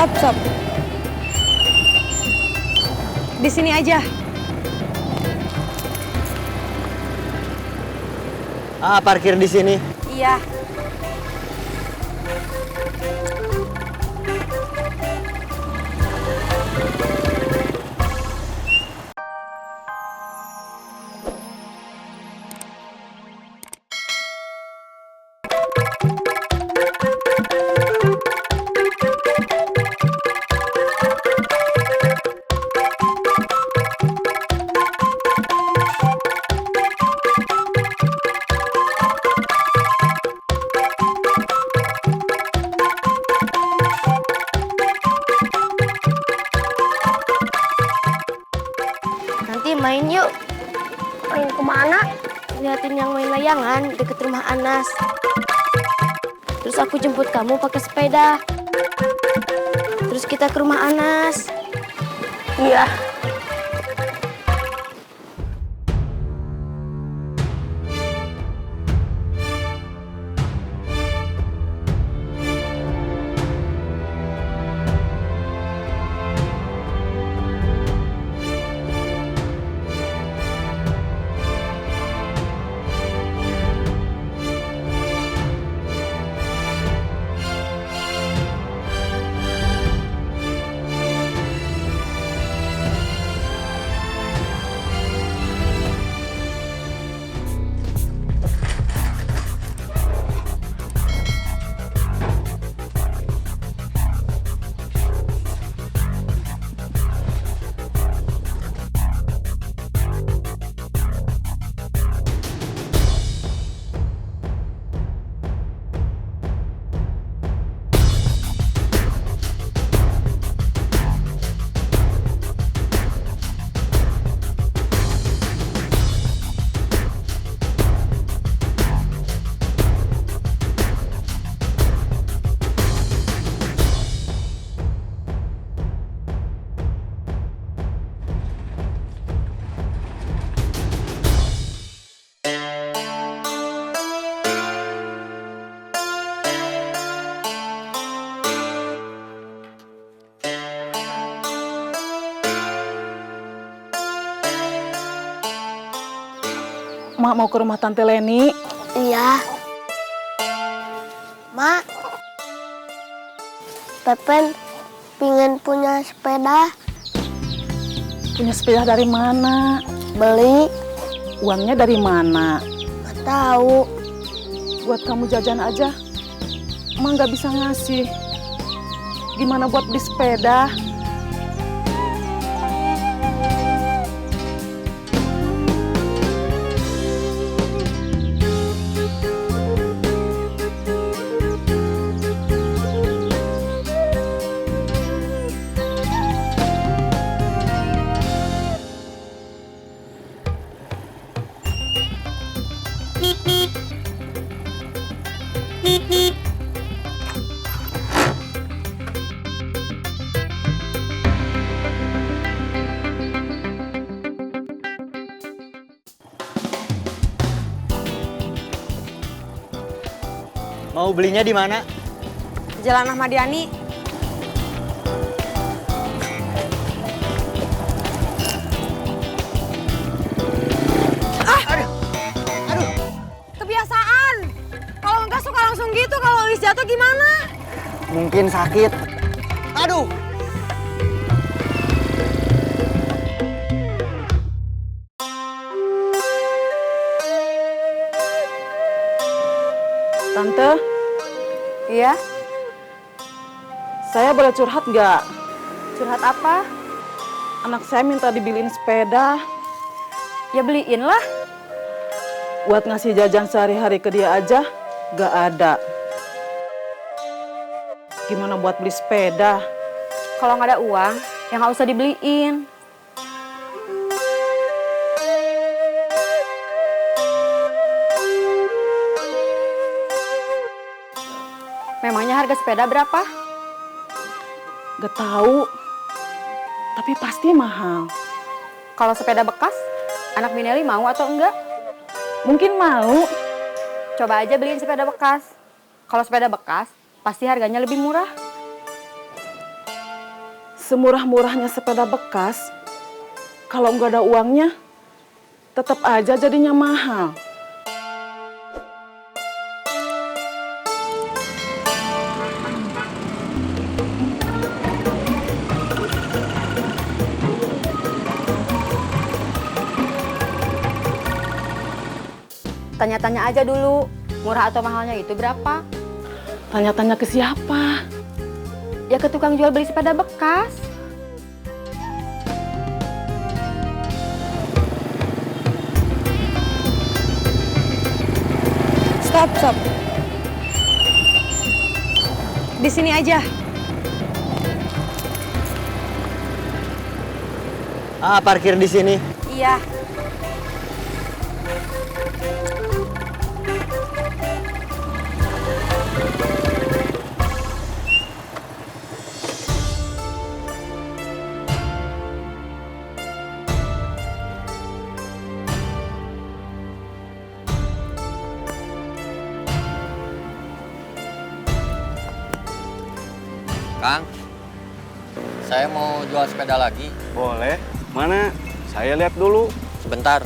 Stop. Di sini aja. Parkir di sini. Iya. Nanti main yuk. Main kemana? Lihatin yang main layangan deket rumah Anas. Terus aku jemput kamu pakai sepeda. Terus kita ke rumah Anas. Iya. Mak mau ke rumah Tante Leni. Iya. Mak, Pepen pingin punya sepeda. Punya sepeda dari mana? Beli, Uangnya dari mana? nggak tahu. Buat kamu jajan aja. Emak nggak bisa ngasih. Gimana buat beli sepeda? Mau belinya di mana? Jalan Ahmad Yani. Aduh. Kebiasaan. Kalau nggak suka langsung gitu, kalau habis jatuh gimana? Mungkin sakit. Aduh. Tante, Iya. saya boleh curhat nggak? Curhat apa? Anak saya minta dibeliin sepeda. Ya beliin lah. Buat ngasih jajan sehari-hari ke dia aja, nggak ada. Gimana buat beli sepeda? Kalau nggak ada uang, ya nggak usah dibeliin. Memangnya harga sepeda berapa? Gak tahu, tapi pasti mahal. Kalau sepeda bekas, anak Mineli mau atau enggak? Mungkin mau. Coba aja beliin sepeda bekas. Kalau sepeda bekas, pasti harganya lebih murah. semurah-murahnya sepeda bekas, kalau nggak ada uangnya, tetap aja jadinya mahal. Tanya-tanya aja dulu, murah atau mahalnya itu berapa? Tanya-tanya ke siapa? Ya ke tukang jual beli sepeda bekas. Stop. Di sini aja. Parkir di sini. Iya. Kang, saya mau jual sepeda lagi. Boleh. Mana? Saya lihat dulu. Sebentar.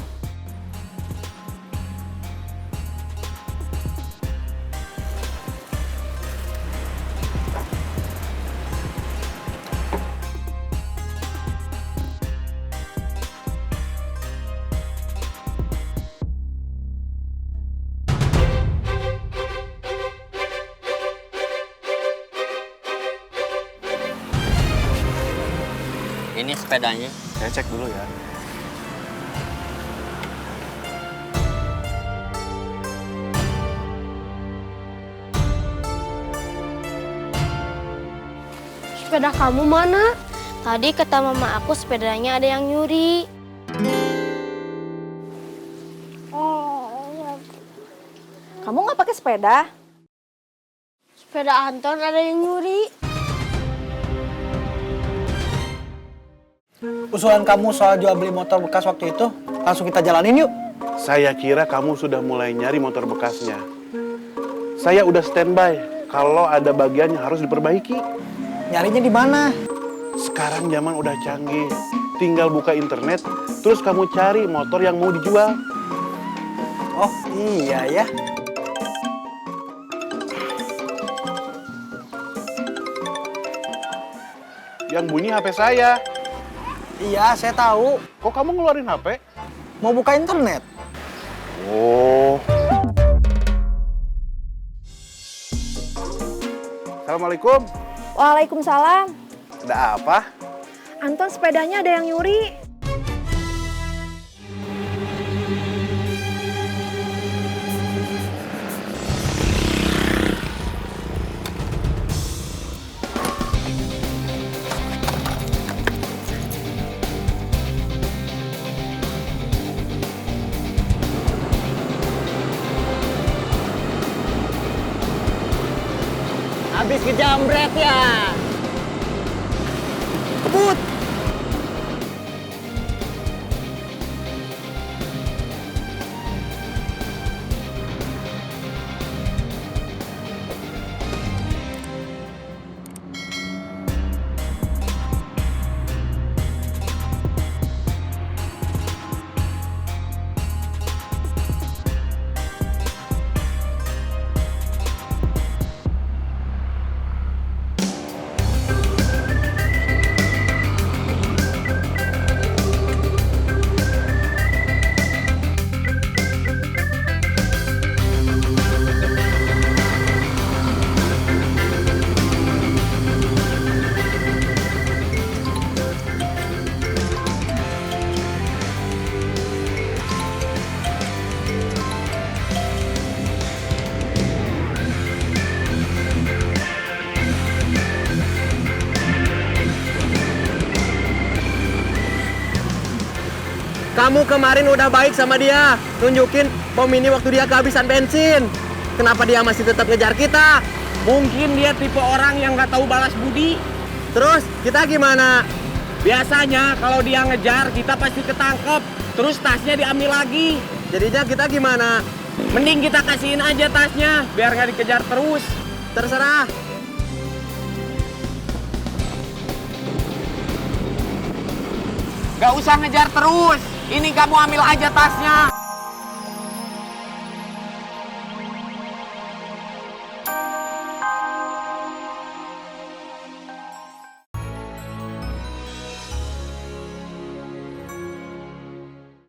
Ini sepedanya. Saya cek dulu ya. Sepeda kamu mana? Tadi kata mama aku sepedanya ada yang nyuri. Kamu nggak pakai sepeda? Sepeda Anton ada yang nyuri. Usulan kamu soal jual beli motor bekas waktu itu, langsung kita jalanin yuk. Saya kira kamu sudah mulai nyari motor bekasnya. Saya udah standby. Kalau ada bagian yang harus diperbaiki. Nyarinya di mana? Sekarang zaman udah canggih. Tinggal buka internet, terus kamu cari motor yang mau dijual. Oh iya ya. Yang bunyi HP saya. Iya, saya tahu. Kok kamu ngeluarin HP? Mau buka internet. Oh. Assalamualaikum. Waalaikumsalam. Ada apa? Anton sepedanya ada yang nyuri. Habis kejamret ya. Kebut. Kamu kemarin udah baik sama dia, tunjukin pom ini waktu dia kehabisan bensin. Kenapa dia masih tetap ngejar kita? Mungkin dia tipe orang yang nggak tahu balas budi. Terus kita gimana? Biasanya kalau dia ngejar kita pasti ketangkep. Terus tasnya diambil lagi. Jadinya kita gimana? Mending kita kasihin aja tasnya biar nggak dikejar terus. Terserah. Gak usah ngejar terus. Ini kamu ambil aja tasnya.